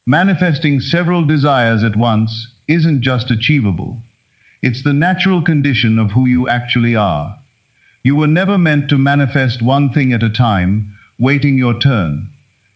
Manifesting several desires at once isn't just achievable. It's the natural condition of who you actually are. You were never meant to manifest one thing at a time, waiting your turn.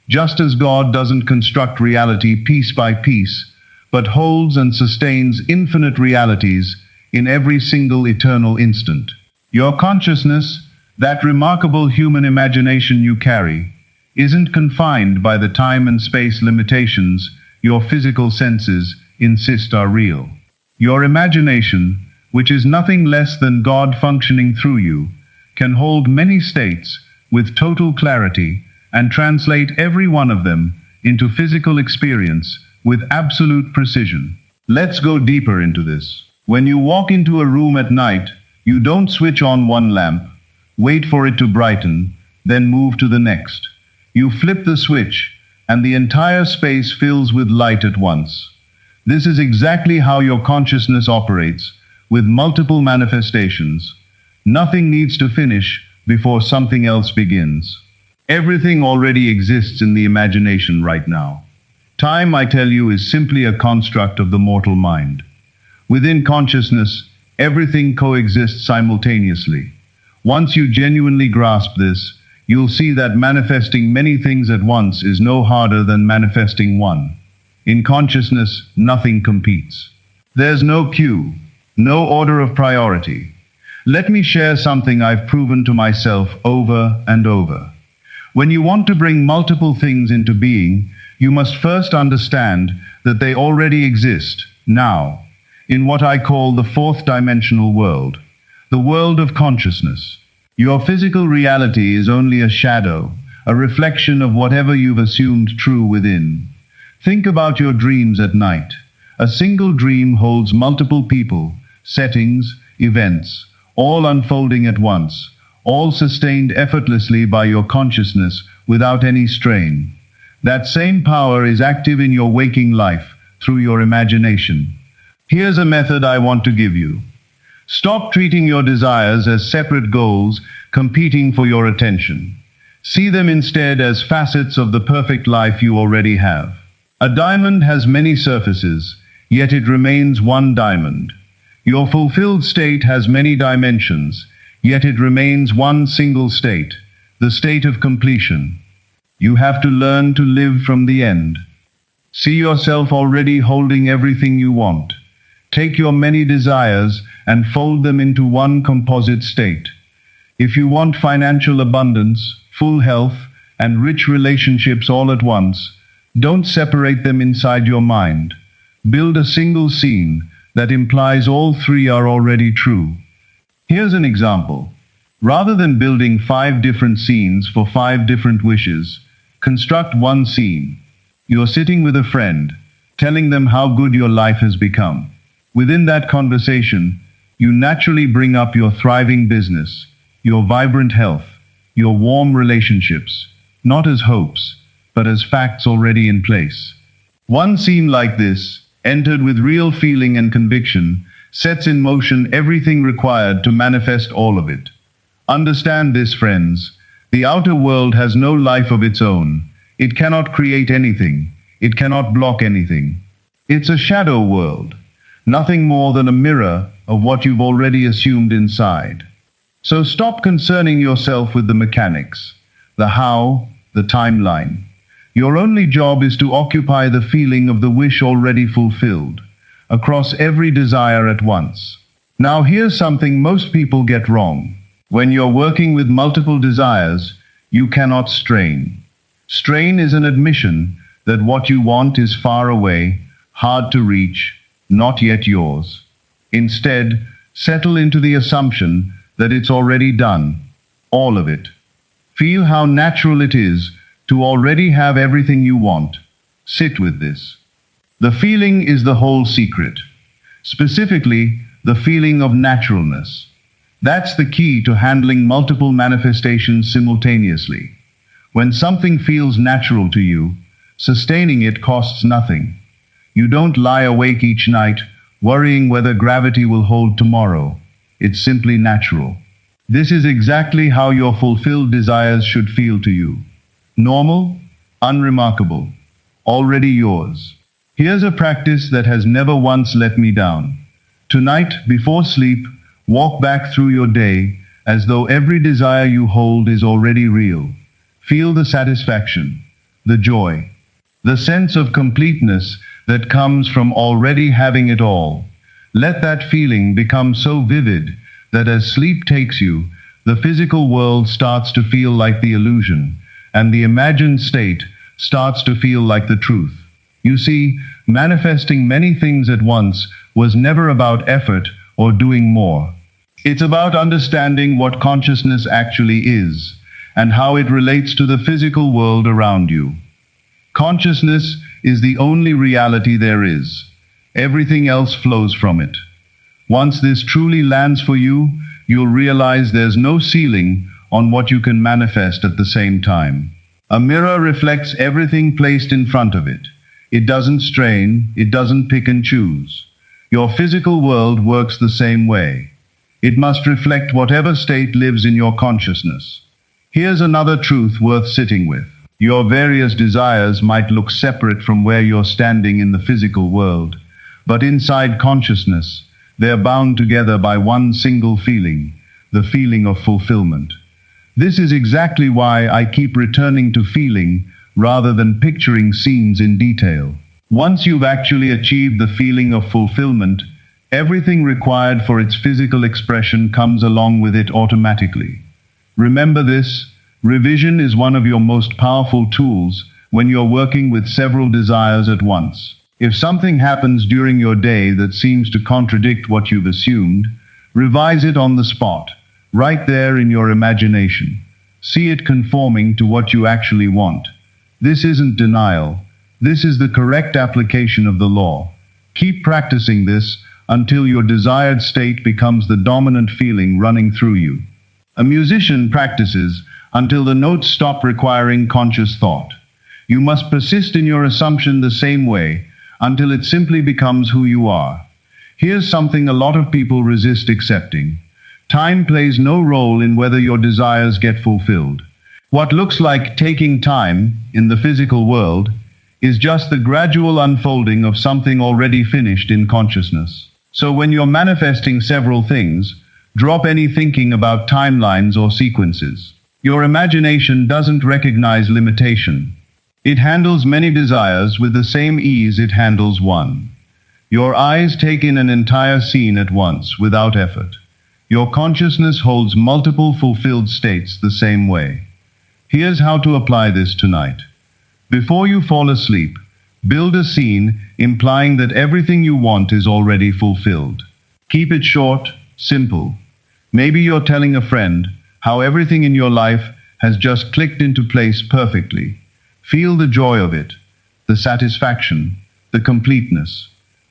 Just as God doesn't construct reality piece by piece, but holds and sustains infinite realities in every single eternal instant. Your consciousness, that remarkable human imagination you carry, isn't confined by the time and space limitations your physical senses insist are real. Your imagination, which is nothing less than God functioning through you, can hold many states with total clarity and translate every one of them into physical experience with absolute precision. Let's go deeper into this. When you walk into a room at night, you don't switch on one lamp, wait for it to brighten, then move to the next. You flip the switch, and the entire space fills with light at once. This is exactly how your consciousness operates, with multiple manifestations. Nothing needs to finish before something else begins. Everything already exists in the imagination right now. Time, I tell you, is simply a construct of the mortal mind. Within consciousness, everything coexists simultaneously. Once you genuinely grasp this, you'll see that manifesting many things at once is no harder than manifesting one. In consciousness, nothing competes. There's no queue, no order of priority. Let me share something I've proven to myself over and over. When you want to bring multiple things into being, you must first understand that they already exist, now, in what I call the fourth dimensional world, the world of consciousness. Your physical reality is only a shadow, a reflection of whatever you've assumed true within. Think about your dreams at night. A single dream holds multiple people, settings, events, all unfolding at once, all sustained effortlessly by your consciousness without any strain. That same power is active in your waking life through your imagination. Here's a method I want to give you. Stop treating your desires as separate goals competing for your attention. See them instead as facets of the perfect life you already have. A diamond has many surfaces, yet it remains one diamond. Your fulfilled state has many dimensions, yet it remains one single state, the state of completion. You have to learn to live from the end. See yourself already holding everything you want. Take your many desires and fold them into one composite state. If you want financial abundance, full health, and rich relationships all at once, don't separate them inside your mind. Build a single scene that implies all three are already true. Here's an example. Rather than building 5 different scenes for 5 different wishes, construct one scene. You're sitting with a friend, telling them how good your life has become. Within that conversation, you naturally bring up your thriving business, your vibrant health, your warm relationships, not as hopes, but as facts already in place. One scene like this, entered with real feeling and conviction, sets in motion everything required to manifest all of it. Understand this, friends. The outer world has no life of its own. It cannot create anything. It cannot block anything. It's a shadow world, nothing more than a mirror of what you've already assumed inside. So stop concerning yourself with the mechanics, the how, the timeline. Your only job is to occupy the feeling of the wish already fulfilled, across every desire at once. Now here's something most people get wrong. When you're working with multiple desires, you cannot strain. Strain is an admission that what you want is far away, hard to reach, not yet yours. Instead, settle into the assumption that it's already done, all of it. Feel how natural it is to already have everything you want. Sit with this. The feeling is the whole secret. Specifically, the feeling of naturalness. That's the key to handling multiple manifestations simultaneously. When something feels natural to you, sustaining it costs nothing. You don't lie awake each night, worrying whether gravity will hold tomorrow. It's simply natural. This is exactly how your fulfilled desires should feel to you. Normal, unremarkable, already yours. Here's a practice that has never once let me down. Tonight, before sleep, walk back through your day as though every desire you hold is already real. Feel the satisfaction, the joy, the sense of completeness that comes from already having it all. Let that feeling become so vivid that as sleep takes you, the physical world starts to feel like the illusion, and the imagined state starts to feel like the truth. You see, manifesting many things at once was never about effort or doing more. It's about understanding what consciousness actually is, and how it relates to the physical world around you. Consciousness is the only reality there is. Everything else flows from it. Once this truly lands for you, you'll realize there's no ceiling on what you can manifest at the same time. A mirror reflects everything placed in front of it. It doesn't strain, it doesn't pick and choose. Your physical world works the same way. It must reflect whatever state lives in your consciousness. Here's another truth worth sitting with. Your various desires might look separate from where you're standing in the physical world, but inside consciousness, they're bound together by one single feeling, the feeling of fulfillment. This is exactly why I keep returning to feeling rather than picturing scenes in detail. Once you've actually achieved the feeling of fulfillment, everything required for its physical expression comes along with it automatically. Remember this, revision is one of your most powerful tools when you're working with several desires at once. If something happens during your day that seems to contradict what you've assumed, revise it on the spot, right there in your imagination. See it conforming to what you actually want. This isn't denial. This is the correct application of the law. Keep practicing this until your desired state becomes the dominant feeling running through you. A musician practices until the notes stop requiring conscious thought. You must persist in your assumption the same way until it simply becomes who you are. Here's something a lot of people resist accepting. Time plays no role in whether your desires get fulfilled. What looks like taking time in the physical world is just the gradual unfolding of something already finished in consciousness. So when you're manifesting several things, drop any thinking about timelines or sequences. Your imagination doesn't recognize limitation. It handles many desires with the same ease it handles one. Your eyes take in an entire scene at once, without effort. Your consciousness holds multiple fulfilled states the same way. Here's how to apply this tonight. Before you fall asleep, build a scene implying that everything you want is already fulfilled. Keep it short, simple. Maybe you're telling a friend how everything in your life has just clicked into place perfectly. Feel the joy of it, the satisfaction, the completeness.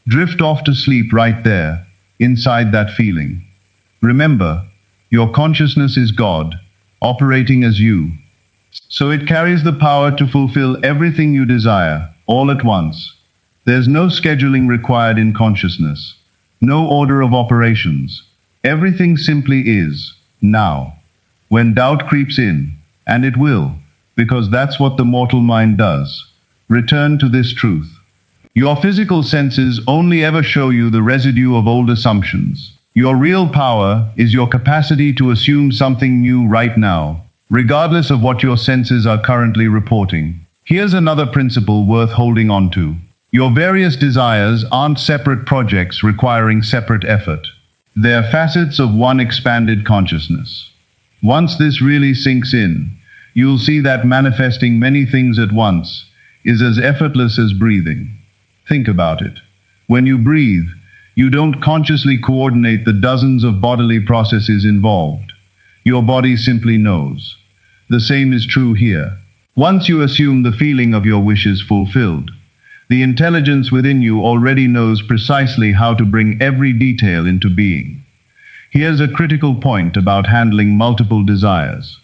Drift off to sleep right there, inside that feeling. Remember, your consciousness is God, operating as you. So it carries the power to fulfill everything you desire, all at once. There's no scheduling required in consciousness, no order of operations. Everything simply is, now. When doubt creeps in, and it will, because that's what the mortal mind does, return to this truth. Your physical senses only ever show you the residue of old assumptions. Your real power is your capacity to assume something new right now, regardless of what your senses are currently reporting. Here's another principle worth holding on to. Your various desires aren't separate projects requiring separate effort. They're facets of one expanded consciousness. Once this really sinks in, you'll see that manifesting many things at once is as effortless as breathing. Think about it. When you breathe, you don't consciously coordinate the dozens of bodily processes involved. Your body simply knows. The same is true here. Once you assume the feeling of your wishes fulfilled, the intelligence within you already knows precisely how to bring every detail into being. Here's a critical point about handling multiple desires.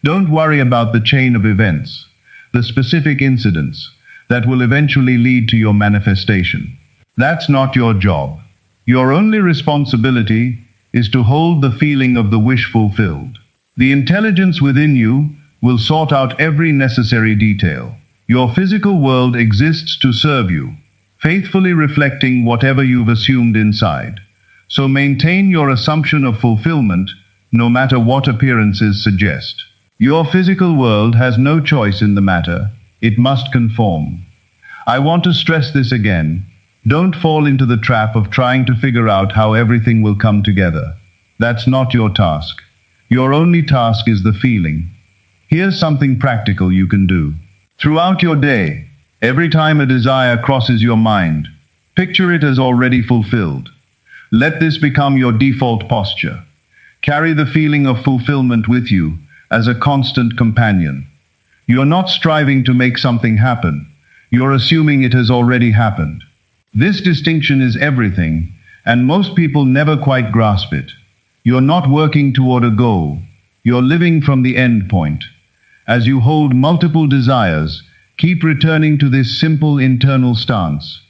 Don't worry about the chain of events, the specific incidents that will eventually lead to your manifestation. That's not your job. Your only responsibility is to hold the feeling of the wish fulfilled. The intelligence within you will sort out every necessary detail. Your physical world exists to serve you, faithfully reflecting whatever you've assumed inside. So maintain your assumption of fulfillment, no matter what appearances suggest. Your physical world has no choice in the matter. It must conform. I want to stress this again. Don't fall into the trap of trying to figure out how everything will come together. That's not your task. Your only task is the feeling. Here's something practical you can do. Throughout your day, every time a desire crosses your mind, picture it as already fulfilled. Let this become your default posture. Carry the feeling of fulfillment with you as a constant companion. You're not striving to make something happen. You're assuming it has already happened. This distinction is everything, and most people never quite grasp it. You're not working toward a goal. You're living from the end point. As you hold multiple desires, keep returning to this simple internal stance.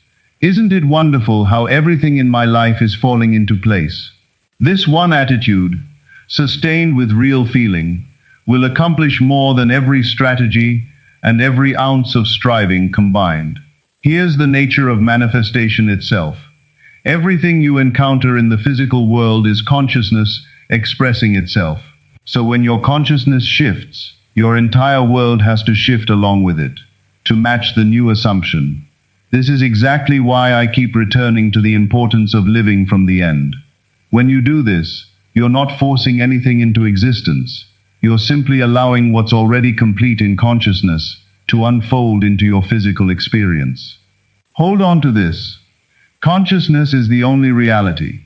Isn't it wonderful how everything in my life is falling into place? This one attitude, sustained with real feeling, will accomplish more than every strategy and every ounce of striving combined. Here's the nature of manifestation itself. Everything you encounter in the physical world is consciousness expressing itself. So when your consciousness shifts, your entire world has to shift along with it, to match the new assumption. This is exactly why I keep returning to the importance of living from the end. When you do this, you're not forcing anything into existence. You're simply allowing what's already complete in consciousness to unfold into your physical experience. Hold on to this. Consciousness is the only reality.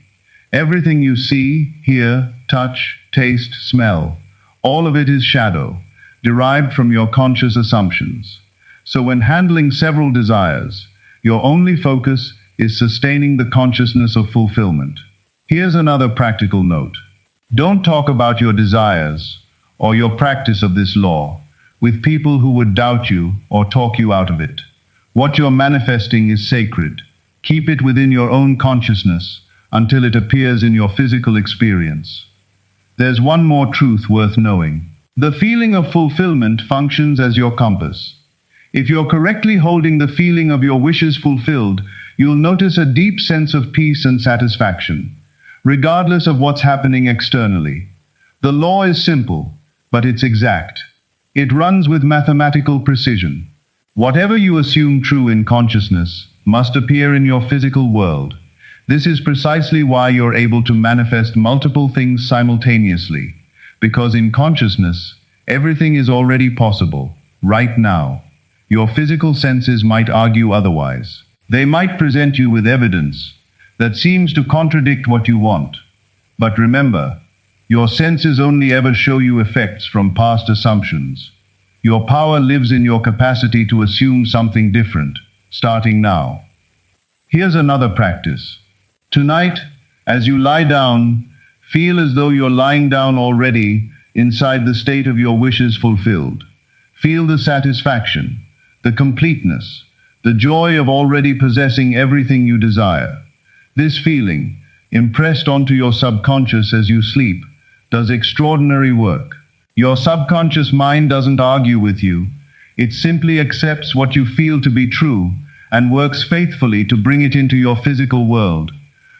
Everything you see, hear, touch, taste, smell, all of it is shadow, derived from your conscious assumptions. So when handling several desires, your only focus is sustaining the consciousness of fulfillment. Here's another practical note. Don't talk about your desires or your practice of this law with people who would doubt you or talk you out of it. What you're manifesting is sacred. Keep it within your own consciousness until it appears in your physical experience. There's one more truth worth knowing. The feeling of fulfillment functions as your compass. If you're correctly holding the feeling of your wishes fulfilled, you'll notice a deep sense of peace and satisfaction, regardless of what's happening externally. The law is simple, but it's exact. It runs with mathematical precision. Whatever you assume true in consciousness must appear in your physical world. This is precisely why you're able to manifest multiple things simultaneously, because in consciousness, everything is already possible, right now. Your physical senses might argue otherwise. They might present you with evidence that seems to contradict what you want. But remember, your senses only ever show you effects from past assumptions. Your power lives in your capacity to assume something different, starting now. Here's another practice. Tonight, as you lie down, feel as though you're lying down already inside the state of your wishes fulfilled. Feel the satisfaction, the completeness, the joy of already possessing everything you desire. This feeling, impressed onto your subconscious as you sleep, does extraordinary work. Your subconscious mind doesn't argue with you. It simply accepts what you feel to be true and works faithfully to bring it into your physical world.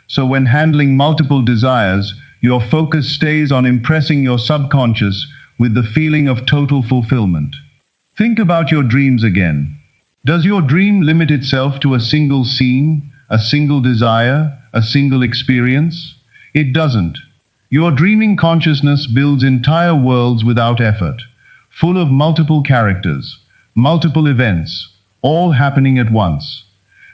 So when handling multiple desires, your focus stays on impressing your subconscious with the feeling of total fulfillment. Think about your dreams again. Does your dream limit itself to a single scene, a single desire, a single experience? It doesn't. Your dreaming consciousness builds entire worlds without effort, full of multiple characters, multiple events, all happening at once.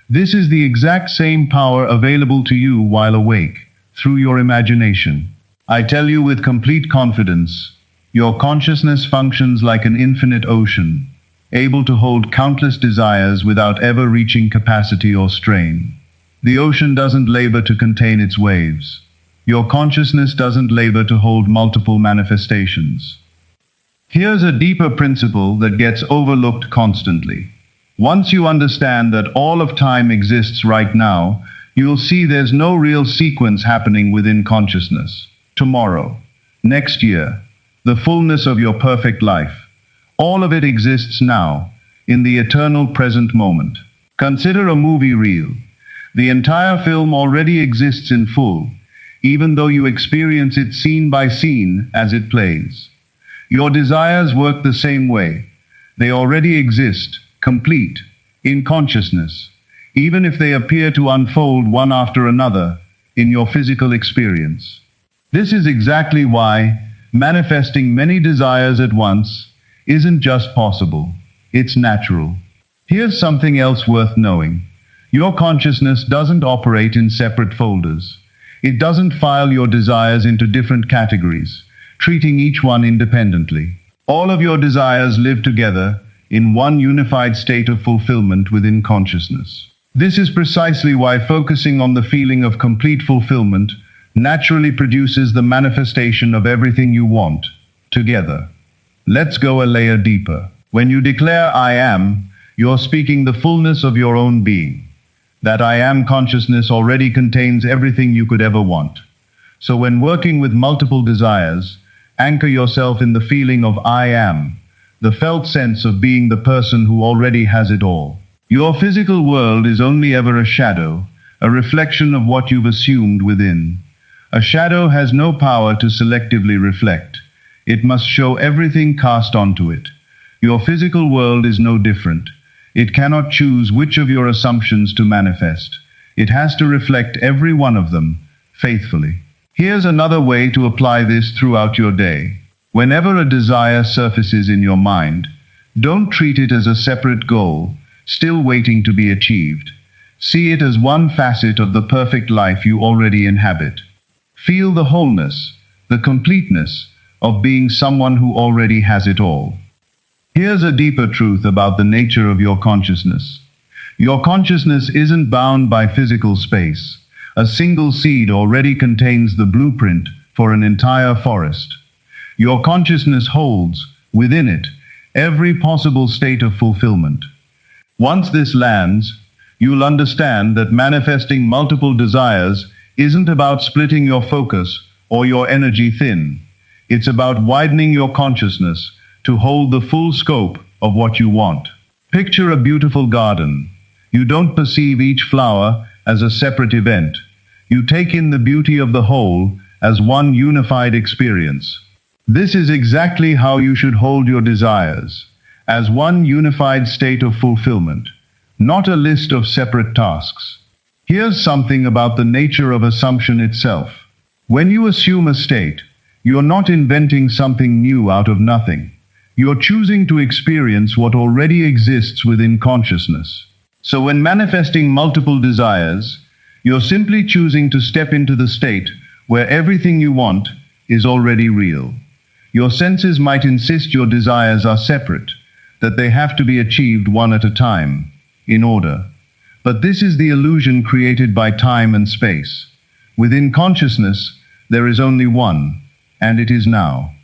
This is the exact same power available to you while awake, through your imagination. I tell you with complete confidence, your consciousness functions like an infinite ocean, able to hold countless desires without ever reaching capacity or strain. The ocean doesn't labor to contain its waves. Your consciousness doesn't labor to hold multiple manifestations. Here's a deeper principle that gets overlooked constantly. Once you understand that all of time exists right now, you'll see there's no real sequence happening within consciousness. Tomorrow, next year, the fullness of your perfect life. All of it exists now, in the eternal present moment. Consider a movie reel. The entire film already exists in full, even though you experience it scene by scene as it plays. Your desires work the same way. They already exist, complete, in consciousness, even if they appear to unfold one after another in your physical experience. This is exactly why manifesting many desires at once isn't just possible, it's natural. Here's something else worth knowing. Your consciousness doesn't operate in separate folders. It doesn't file your desires into different categories, treating each one independently. All of your desires live together in one unified state of fulfillment within consciousness. This is precisely why focusing on the feeling of complete fulfillment naturally produces the manifestation of everything you want, together. Let's go a layer deeper. When you declare I am, you're speaking the fullness of your own being. That I am consciousness already contains everything you could ever want. So when working with multiple desires, anchor yourself in the feeling of I am, the felt sense of being the person who already has it all. Your physical world is only ever a shadow, a reflection of what you've assumed within. A shadow has no power to selectively reflect. It must show everything cast onto it. Your physical world is no different. It cannot choose which of your assumptions to manifest. It has to reflect every one of them, faithfully. Here's another way to apply this throughout your day. Whenever a desire surfaces in your mind, don't treat it as a separate goal, still waiting to be achieved. See it as one facet of the perfect life you already inhabit. Feel the wholeness, the completeness of being someone who already has it all. Here's a deeper truth about the nature of your consciousness. Your consciousness isn't bound by physical space. A single seed already contains the blueprint for an entire forest. Your consciousness holds, within it, every possible state of fulfillment. Once this lands, you'll understand that manifesting multiple desires isn't about splitting your focus or your energy thin. It's about widening your consciousness to hold the full scope of what you want. Picture a beautiful garden. You don't perceive each flower as a separate event. You take in the beauty of the whole as one unified experience. This is exactly how you should hold your desires, as one unified state of fulfillment, not a list of separate tasks. Here's something about the nature of assumption itself. When you assume a state, you're not inventing something new out of nothing. You're choosing to experience what already exists within consciousness. So when manifesting multiple desires, you're simply choosing to step into the state where everything you want is already real. Your senses might insist your desires are separate, that they have to be achieved one at a time, in order. But this is the illusion created by time and space. Within consciousness, there is only one, and it is now.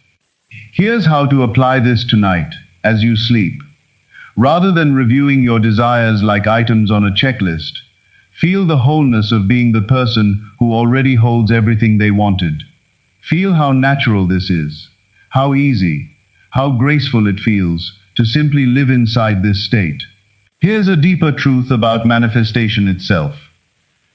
Here's how to apply this tonight, as you sleep. Rather than reviewing your desires like items on a checklist, feel the wholeness of being the person who already holds everything they wanted. Feel how natural this is, how easy, how graceful it feels to simply live inside this state. Here's a deeper truth about manifestation itself.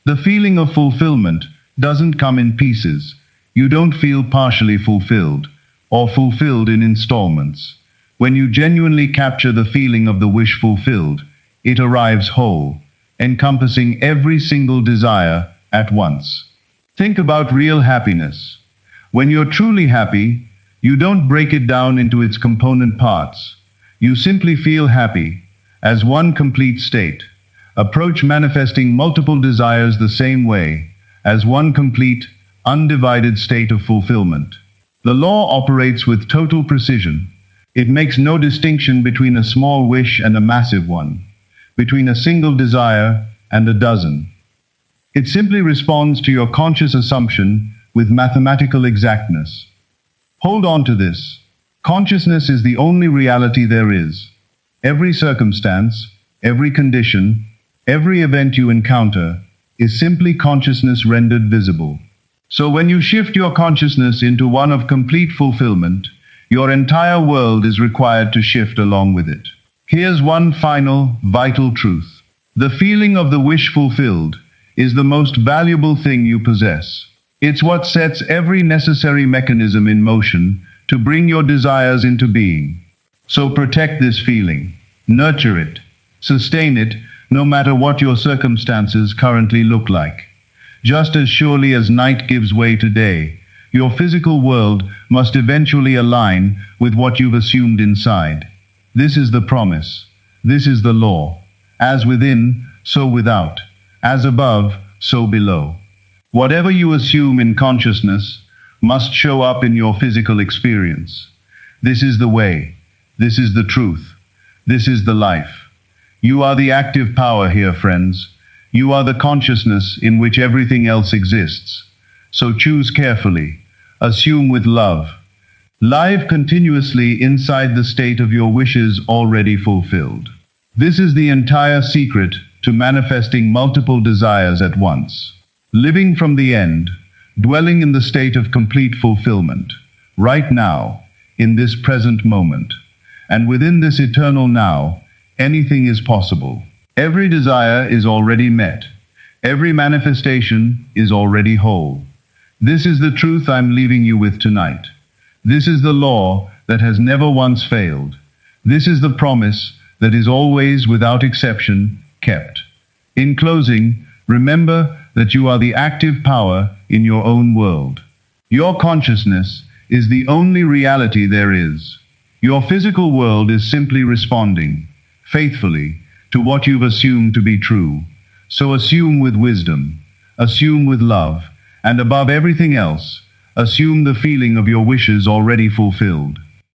The feeling of fulfillment doesn't come in pieces. You don't feel partially fulfilled, or fulfilled in installments. When you genuinely capture the feeling of the wish fulfilled, it arrives whole, encompassing every single desire at once. Think about real happiness. When you're truly happy, you don't break it down into its component parts. You simply feel happy, as one complete state. Approach manifesting multiple desires the same way, as one complete, undivided state of fulfillment. The law operates with total precision. It makes no distinction between a small wish and a massive one, between a single desire and a dozen. It simply responds to your conscious assumption with mathematical exactness. Hold on to this. Consciousness is the only reality there is. Every circumstance, every condition, every event you encounter is simply consciousness rendered visible. So when you shift your consciousness into one of complete fulfillment, your entire world is required to shift along with it. Here's one final, vital truth. The feeling of the wish fulfilled is the most valuable thing you possess. It's what sets every necessary mechanism in motion to bring your desires into being. So protect this feeling. Nurture it. Sustain it, no matter what your circumstances currently look like. Just as surely as night gives way to day, your physical world must eventually align with what you've assumed inside. This is the promise. This is the law. As within, so without. As above, so below. Whatever you assume in consciousness must show up in your physical experience. This is the way. This is the truth. This is the life. You are the active power here, friends. You are the consciousness in which everything else exists. So choose carefully. Assume with love. Live continuously inside the state of your wishes already fulfilled. This is the entire secret to manifesting multiple desires at once. Living from the end, dwelling in the state of complete fulfillment. Right now, in this present moment. And within this eternal now, anything is possible. Every desire is already met. Every manifestation is already whole. This is the truth I'm leaving you with tonight. This is the law that has never once failed. This is the promise that is always, without exception, kept. In closing, remember that you are the active power in your own world. Your consciousness is the only reality there is. Your physical world is simply responding, faithfully, to what you've assumed to be true. So assume with wisdom, assume with love, and above everything else, assume the feeling of your wishes already fulfilled.